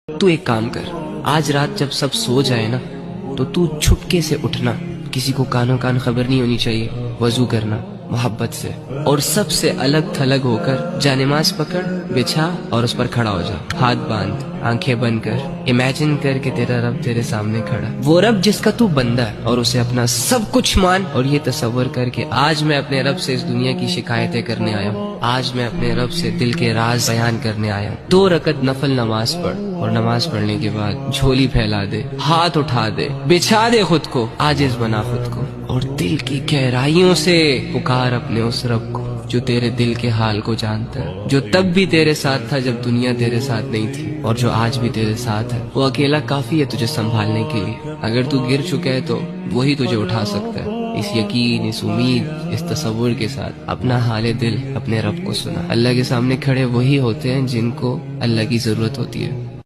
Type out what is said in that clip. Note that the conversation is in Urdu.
تو ایک کام کر، آج رات جب سب سو جائے نا تو تو چھپکے سے اٹھنا، کسی کو کانوں کان خبر نہیں ہونی چاہیے، وضو کرنا محبت سے، اور سب سے الگ تھلگ ہو کر جانماز پکڑ، بچھا اور اس پر کھڑا ہو جا، ہاتھ باندھ، آنکھیں بند کر، امیجن کر کہ تیرا رب تیرے سامنے کھڑا، وہ رب جس کا تو بندہ ہے، اور اسے اپنا سب کچھ مان، اور یہ تصور کر کہ آج میں اپنے رب سے اس دنیا کی شکایتیں کرنے آیا ہوں، آج میں اپنے رب سے دل کے راز بیان کرنے آیا ہوں۔ 2 رکعت نفل نماز پڑھ، اور نماز پڑھنے کے بعد جھولی پھیلا دے، ہاتھ اٹھا دے، بچھا دے خود کو، عاجز بنا خود کو، اور دل کی گہرائیوں سے پکار اپنے اس رب کو جو تیرے دل کے حال کو جانتا ہے، جو تب بھی تیرے ساتھ تھا جب دنیا تیرے ساتھ نہیں تھی، اور جو آج بھی تیرے ساتھ ہے۔ وہ اکیلا کافی ہے تجھے سنبھالنے کے لیے، اگر تو گر چکا ہے تو وہی تجھے اٹھا سکتا ہے۔ اس یقین، اس امید، اس تصور کے ساتھ اپنا حال دل اپنے رب کو سنا۔ اللہ کے سامنے کھڑے وہی ہوتے ہیں جن کو اللہ کی ضرورت ہوتی ہے۔